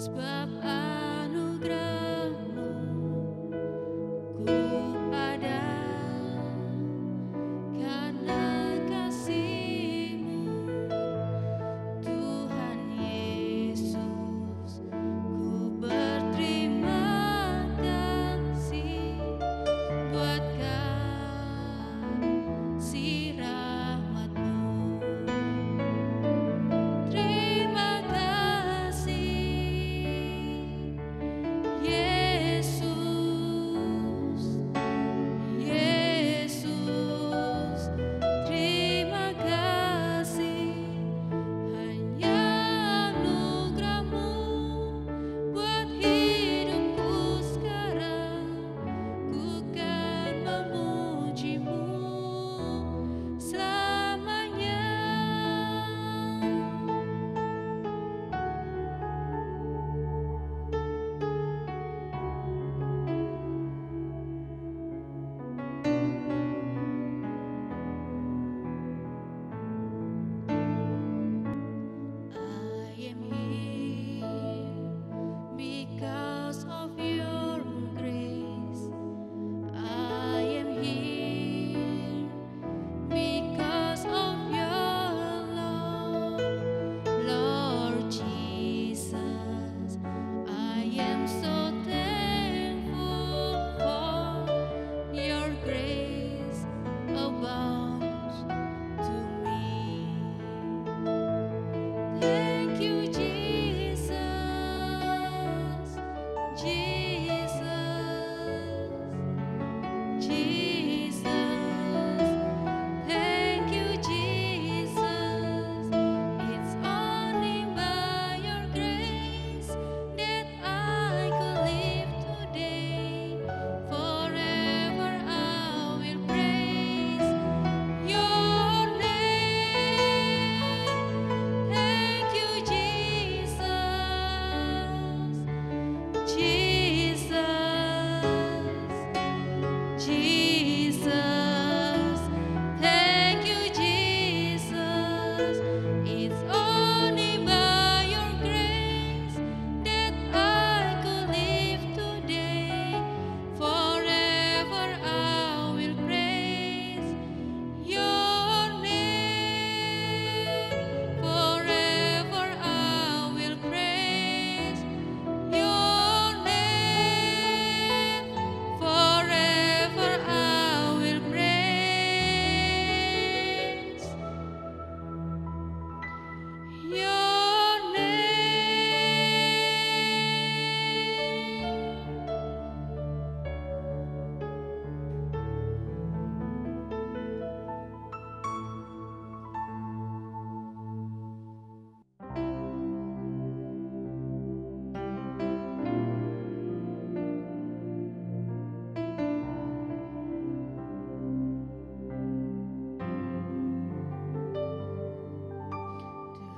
sebab anugerah-Mu ku ada, karena kasih-Mu Tuhan Yesus. Ku berterima kasih buat kasih rahmat-Mu. Terima kasih Yesus, Yesus. Terima kasih, hanya anugerah-Mu buat hidupku sekarang. Ku kan memuji-Mu selamanya. I am here because of your grace. I am here because of your love, Lord Jesus. I am so thankful for your grace abounds to me. Thank you, Jesus, Jesus, Jesus. Thank you, Jesus. It's only by your grace that I could live today. Forever I will praise your name. Thank you, Jesus, Jesus, Jesus. Thank you, Jesus. It's only by your grace that I could live today. Forever I will praise your name. Forever I will praise your name. Forever I will praise your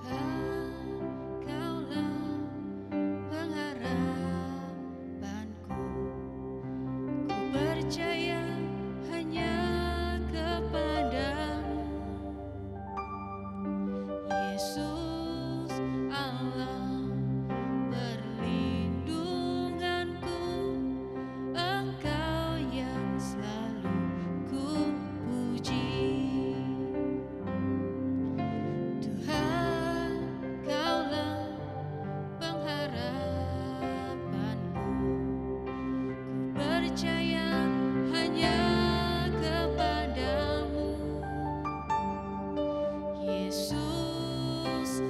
Tuhan, Kaulah pengharapanku. Ku percaya hanya kepadamu, Yesus Allah perlindunganku. Engkau yang selalu ku puji. Tuhan, Kaulah pengharapanku. Ku percaya hanya kepadamu, Yesus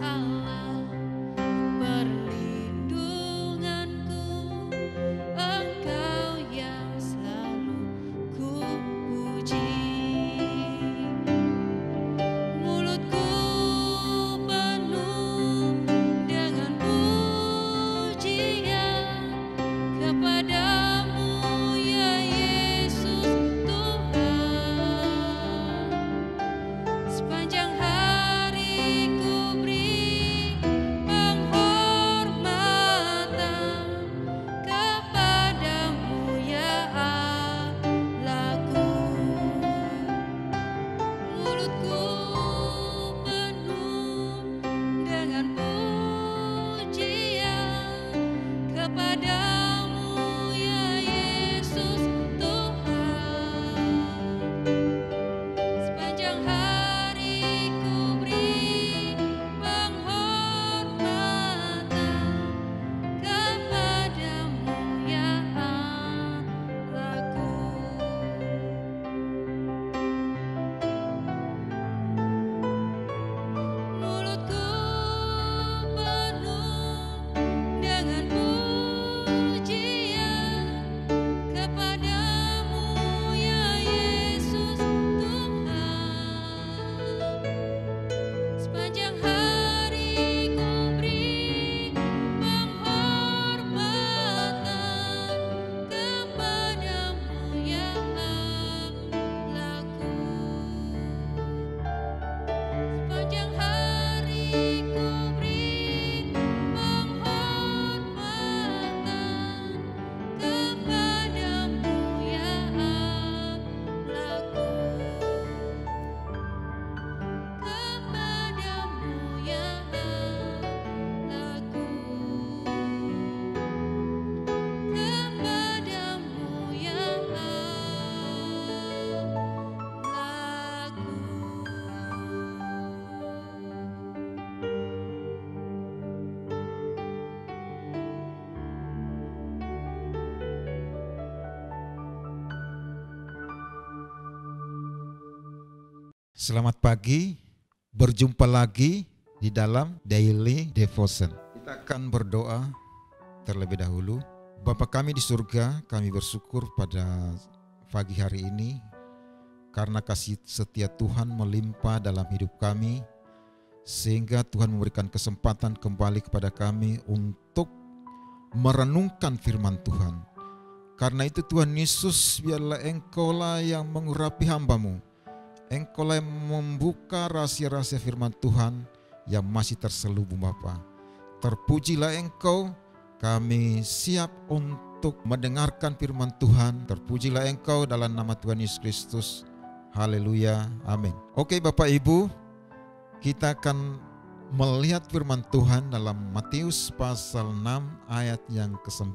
Selamat pagi, berjumpa lagi di dalam Daily Devotion. Kita akan berdoa terlebih dahulu. Bapa kami di surga, kami bersyukur pada pagi hari ini karena kasih setia Tuhan melimpah dalam hidup kami, sehingga Tuhan memberikan kesempatan kembali kepada kami untuk merenungkan firman Tuhan. Karena itu Tuhan Yesus, biarlah Engkau-lah yang mengurapi hamba-Mu. Engkau-lah yang membuka rahasia-rahasia firman Tuhan yang masih terselubung Bapa. Terpujilah Engkau, kami siap untuk mendengarkan firman Tuhan. Terpujilah Engkau dalam nama Tuhan Yesus Kristus. Haleluya, amin. Oke Bapak Ibu, kita akan melihat firman Tuhan dalam Matius pasal 6 ayat yang ke-9.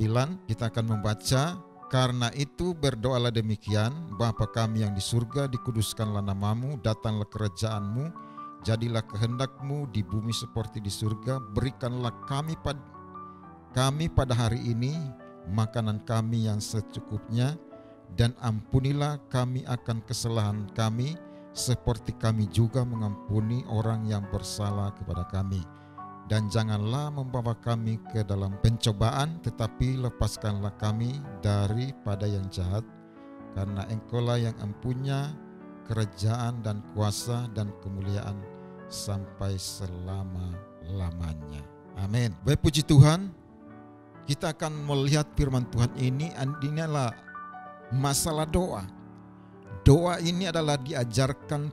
Kita akan membaca. Karena itu berdoalah demikian, Bapa kami yang di surga, dikuduskanlah namamu, datanglah kerajaanmu, jadilah kehendakmu di bumi seperti di surga. Berikanlah kami pada hari ini makanan kami yang secukupnya, dan ampunilah kami akan kesalahan kami, seperti kami juga mengampuni orang yang bersalah kepada kami. Dan janganlah membawa kami ke dalam pencobaan, tetapi lepaskanlah kami daripada yang jahat. Karena Engkau-lah yang empunya kerajaan dan kuasa dan kemuliaan sampai selama-lamanya. Amin. Baik, puji Tuhan. Kita akan melihat firman Tuhan ini adalah masalah doa. Doa ini adalah diajarkan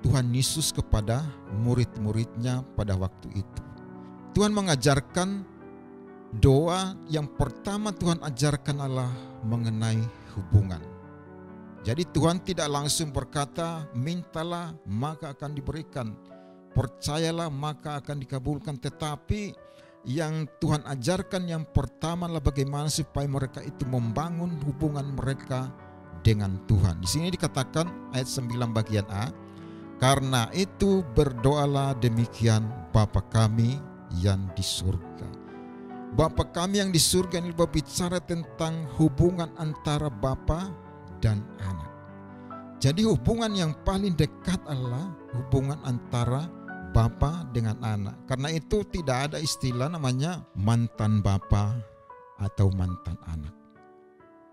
Tuhan Yesus kepada murid-muridnya pada waktu itu. Tuhan mengajarkan doa yang pertama Tuhan ajarkan adalah mengenai hubungan. Jadi Tuhan tidak langsung berkata, mintalah maka akan diberikan, percayalah maka akan dikabulkan. Tetapi yang Tuhan ajarkan yang pertama adalah bagaimana supaya mereka itu membangun hubungan mereka dengan Tuhan. Di sini dikatakan ayat 9 bagian A, karena itu berdoalah demikian, Bapa kami yang di surga. Bapa kami yang di surga ini berbicara tentang hubungan antara Bapa dan anak. Jadi hubungan yang paling dekat adalah hubungan antara Bapa dengan anak. Karena itu tidak ada istilah namanya mantan Bapa atau mantan anak.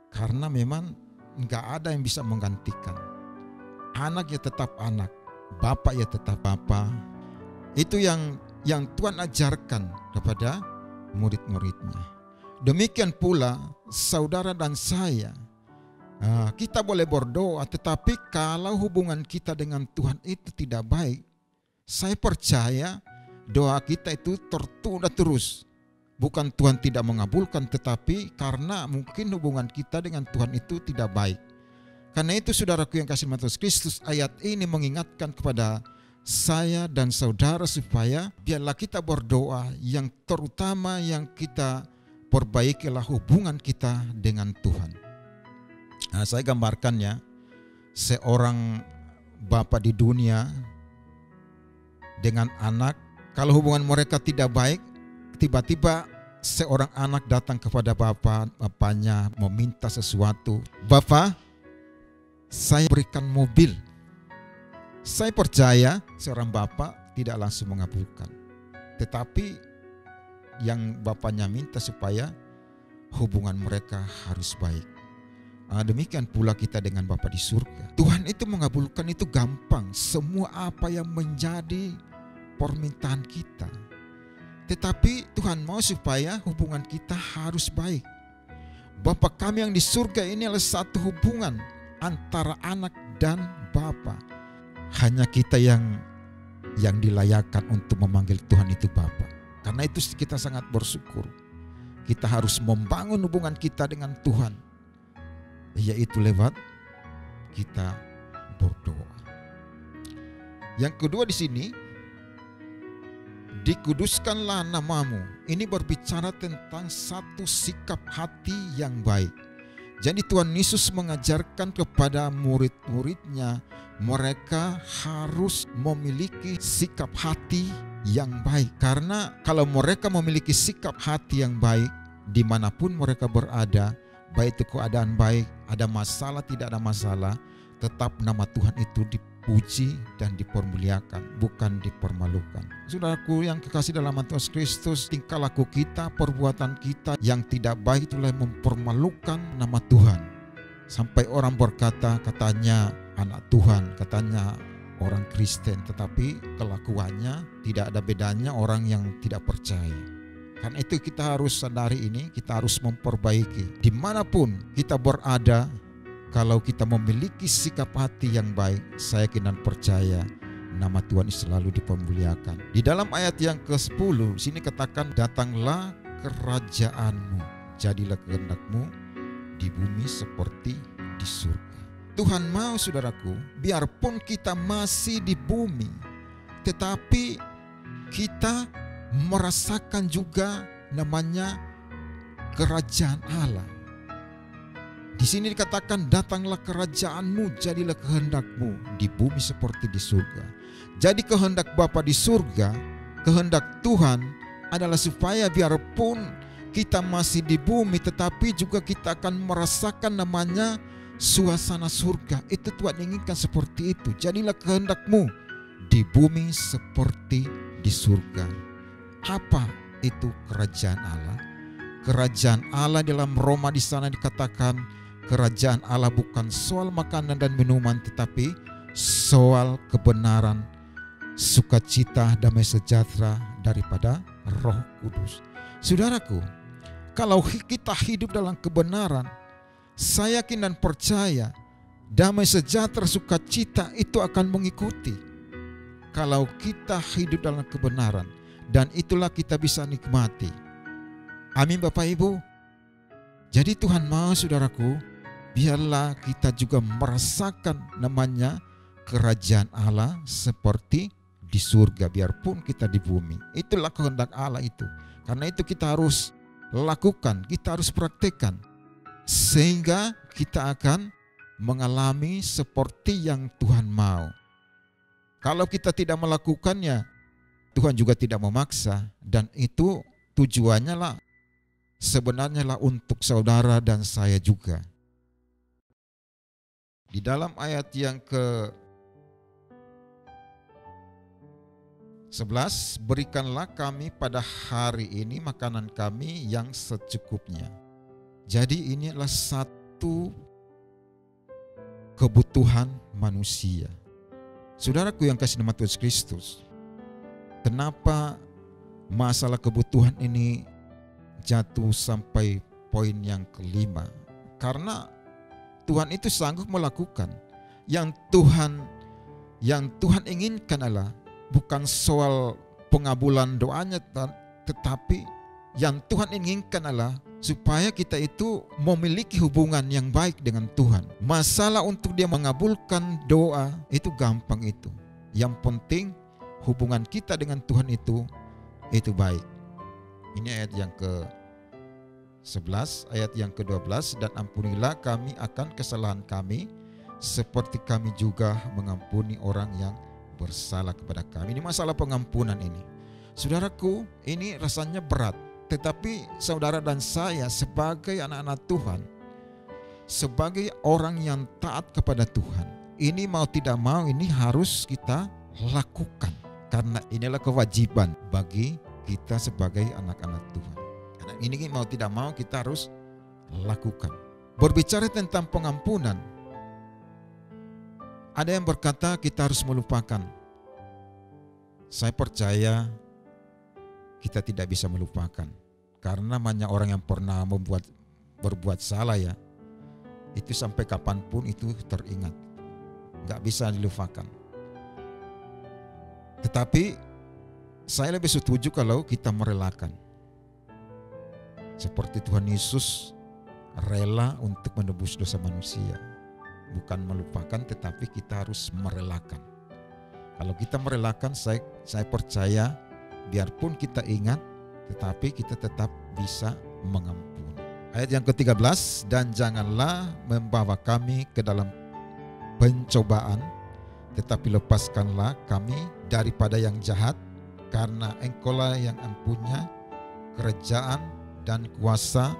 Karena memang nggak ada yang bisa menggantikan. Anak ya tetap anak, Bapa ya tetap Bapa. Itu yang Tuhan ajarkan kepada murid-muridnya. Demikian pula saudara dan saya, kita boleh berdoa, tetapi kalau hubungan kita dengan Tuhan itu tidak baik, saya percaya doa kita itu tertunda terus. Bukan Tuhan tidak mengabulkan, tetapi karena mungkin hubungan kita dengan Tuhan itu tidak baik. Karena itu saudaraku yang kasih Yesus Kristus, ayat ini mengingatkan kepada saya dan saudara supaya biarlah kita berdoa, yang terutama yang kita perbaikilah hubungan kita dengan Tuhan. Nah, saya gambarkannya, seorang bapak di dunia dengan anak, kalau hubungan mereka tidak baik, tiba-tiba seorang anak datang kepada bapaknya meminta sesuatu. Bapak, saya berikan mobil. Saya percaya seorang bapak tidak langsung mengabulkan. Tetapi yang bapaknya minta supaya hubungan mereka harus baik. Demikian pula kita dengan Bapa di surga. Tuhan itu mengabulkan itu gampang. Semua apa yang menjadi permintaan kita. Tetapi Tuhan mau supaya hubungan kita harus baik. Bapa kami yang di surga ini adalah satu hubungan antara anak dan Bapa. Hanya kita yang yang dilayakkan untuk memanggil Tuhan itu Bapa. Karena itu kita sangat bersyukur. Kita harus membangun hubungan kita dengan Tuhan, yaitu lewat kita berdoa. Yang kedua di sini, dikuduskanlah namamu. Ini berbicara tentang satu sikap hati yang baik. Jadi Tuhan Yesus mengajarkan kepada murid-muridnya, mereka harus memiliki sikap hati yang baik. Karena kalau mereka memiliki sikap hati yang baik, dimanapun mereka berada, baik itu keadaan baik, ada masalah, tidak ada masalah, tetap nama Tuhan itu dipuji dan dipermuliakan, bukan dipermalukan. Saudaraku yang kekasih dalam Tuhan Kristus, tingkah laku kita, perbuatan kita yang tidak baik itulah yang mempermalukan nama Tuhan. Sampai orang berkata, katanya anak Tuhan, katanya orang Kristen, tetapi kelakuannya tidak ada bedanya orang yang tidak percaya. Karena itu kita harus sadari ini, kita harus memperbaiki. Dimanapun kita berada, kalau kita memiliki sikap hati yang baik, saya yakin dan percaya nama Tuhan selalu dipermuliakan. Di dalam ayat yang ke-10, sini katakan, datanglah kerajaanmu, jadilah kehendakmu di bumi seperti di surga. Tuhan mau saudaraku, biarpun kita masih di bumi, tetapi kita merasakan juga namanya kerajaan Allah. Di sini dikatakan, datanglah kerajaanmu, jadilah kehendakmu di bumi seperti di surga. Jadi kehendak Bapa di surga, kehendak Tuhan adalah supaya biarpun kita masih di bumi, tetapi juga kita akan merasakan namanya suasana surga. Itu Tuhan inginkan seperti itu. Jadilah kehendakmu di bumi seperti di surga. Apa itu kerajaan Allah? Kerajaan Allah dalam Roma di sana dikatakan, kerajaan Allah bukan soal makanan dan minuman, tetapi soal kebenaran, sukacita, damai sejahtera daripada Roh Kudus. Saudaraku, kalau kita hidup dalam kebenaran, saya yakin dan percaya damai sejahtera, sukacita itu akan mengikuti. Kalau kita hidup dalam kebenaran, dan itulah kita bisa nikmati. Amin Bapak Ibu. Jadi Tuhan mau saudaraku, biarlah kita juga merasakan namanya kerajaan Allah seperti di surga, biarpun kita di bumi. Itulah kehendak Allah itu. Karena itu kita harus lakukan, kita harus praktekkan, sehingga kita akan mengalami seperti yang Tuhan mau. Kalau kita tidak melakukannya, Tuhan juga tidak memaksa, dan itu tujuannya lah, sebenarnya lah untuk saudara dan saya juga. Di dalam ayat yang ke-11, berikanlah kami pada hari ini makanan kami yang secukupnya. Jadi inilah satu kebutuhan manusia. Saudaraku yang kasih nama Tuhan Kristus, kenapa masalah kebutuhan ini jatuh sampai poin yang kelima? Karena Tuhan itu sanggup melakukan. Yang Tuhan inginkan adalah bukan soal pengabulan doanya, tetapi yang Tuhan inginkan adalah supaya kita itu memiliki hubungan yang baik dengan Tuhan. Masalah untuk dia mengabulkan doa itu gampang itu. Yang penting hubungan kita dengan Tuhan itu baik. Ini ayat yang ke-11, ayat yang ke-12, dan ampunilah kami akan kesalahan kami seperti kami juga mengampuni orang yang bersalah kepada kami. Ini masalah pengampunan ini. Saudaraku, ini rasanya berat. Tetapi saudara dan saya sebagai anak-anak Tuhan, sebagai orang yang taat kepada Tuhan, ini mau tidak mau ini harus kita lakukan. Karena inilah kewajiban bagi kita sebagai anak-anak Tuhan. Karena ini mau tidak mau kita harus lakukan. Berbicara tentang pengampunan, ada yang berkata kita harus melupakan. Saya percaya kita tidak bisa melupakan. Karena banyak orang yang pernah berbuat salah ya, itu sampai kapanpun itu teringat, gak bisa dilupakan. Tetapi saya lebih setuju kalau kita merelakan. Seperti Tuhan Yesus rela untuk menebus dosa manusia. Bukan melupakan, tetapi kita harus merelakan. Kalau kita merelakan, saya percaya biarpun kita ingat, tetapi kita tetap bisa mengampuni. Ayat yang ke-13, dan janganlah membawa kami ke dalam pencobaan, tetapi lepaskanlah kami daripada yang jahat, karena Engkaulah yang empunya kerajaan dan kuasa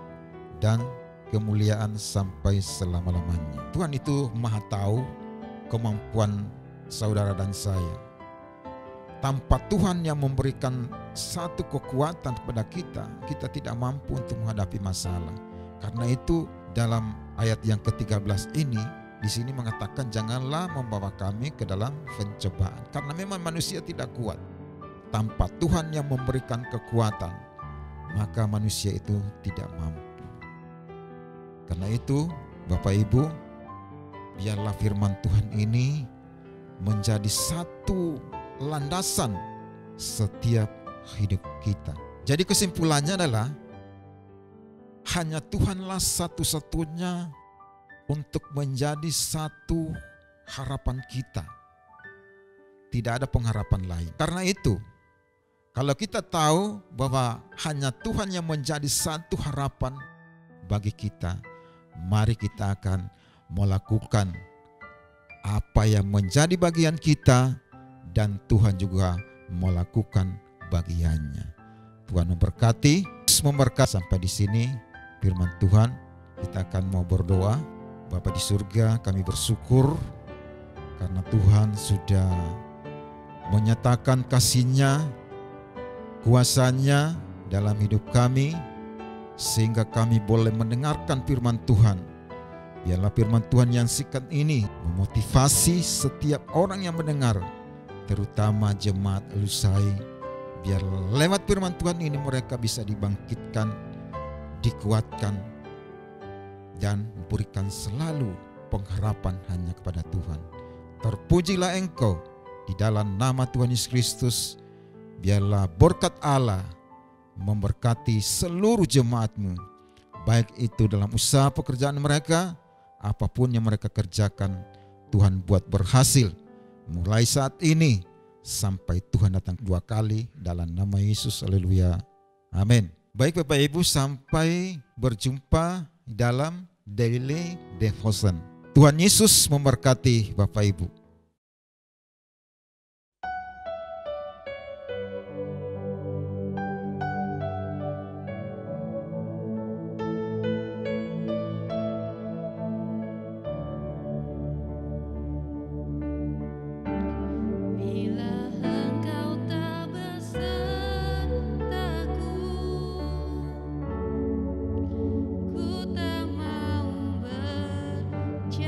dan kemuliaan sampai selama-lamanya. Tuhan itu Maha tahu kemampuan saudara dan saya. Tanpa Tuhan yang memberikan satu kekuatan kepada kita, kita tidak mampu untuk menghadapi masalah. Karena itu dalam ayat yang ke-13 ini, di sini mengatakan janganlah membawa kami ke dalam pencobaan. Karena memang manusia tidak kuat. Tanpa Tuhan yang memberikan kekuatan, maka manusia itu tidak mampu. Karena itu, Bapak Ibu, biarlah firman Tuhan ini menjadi satu landasan setiap hidup kita. Jadi kesimpulannya adalah hanya Tuhanlah satu-satunya untuk menjadi satu harapan kita. Tidak ada pengharapan lain. Karena itu, kalau kita tahu bahwa hanya Tuhan yang menjadi satu harapan bagi kita, mari kita akan melakukan apa yang menjadi bagian kita dan Tuhan juga melakukan bagiannya. Tuhan memberkati, sampai di sini firman Tuhan. Kita akan mau berdoa. Bapa di surga, kami bersyukur karena Tuhan sudah menyatakan kasih-Nya, kuasa-Nya dalam hidup kami, sehingga kami boleh mendengarkan firman Tuhan. Biarlah firman Tuhan yang singkat ini memotivasi setiap orang yang mendengar, terutama jemaat Lusai. Biar lewat firman Tuhan ini mereka bisa dibangkitkan, dikuatkan, dan memberikan selalu pengharapan hanya kepada Tuhan. Terpujilah Engkau di dalam nama Tuhan Yesus Kristus. Biarlah berkat Allah memberkati seluruh jemaat-Mu, baik itu dalam usaha pekerjaan mereka, apapun yang mereka kerjakan, Tuhan buat berhasil mulai saat ini sampai Tuhan datang dua kali, dalam nama Yesus. Haleluya, amin. Baik Bapak Ibu, sampai berjumpa dalam Daily Devotion. Tuhan Yesus memberkati Bapak Ibu. Bila Engkau tak besertaku, ku tak mau berjalan.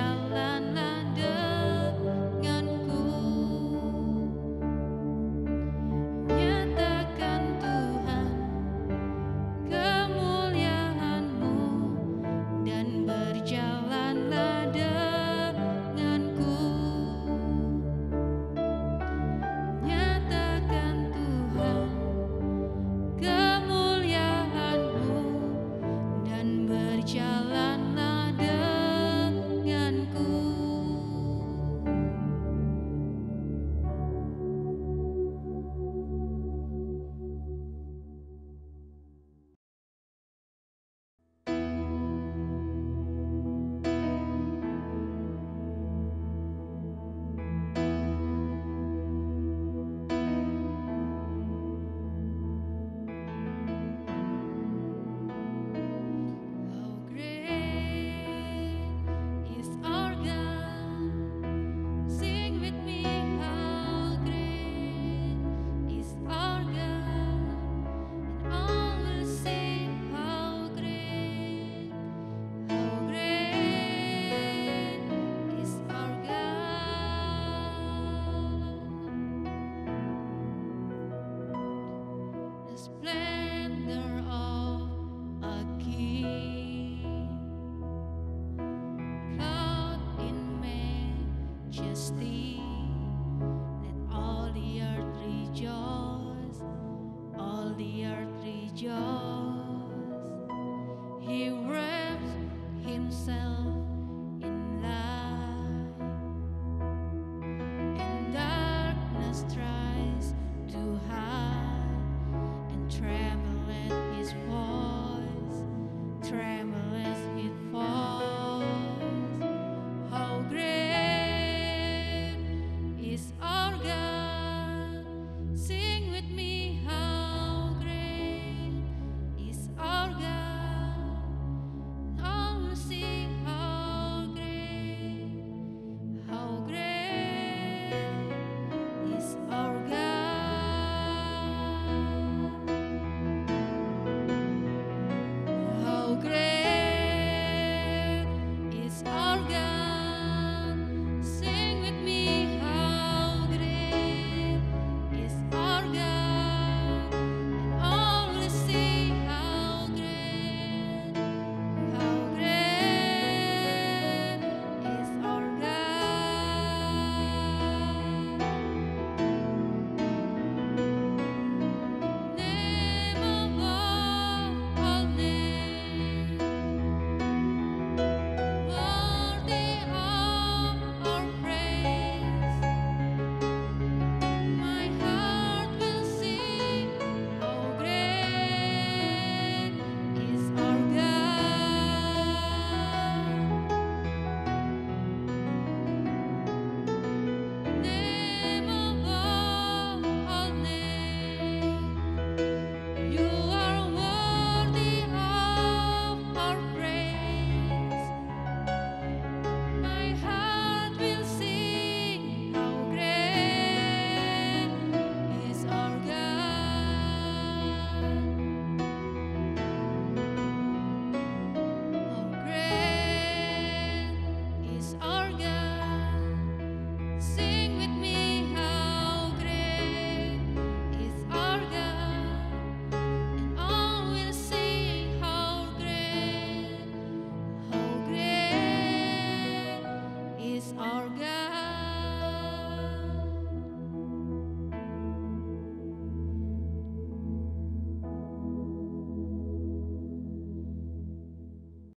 Jalanlah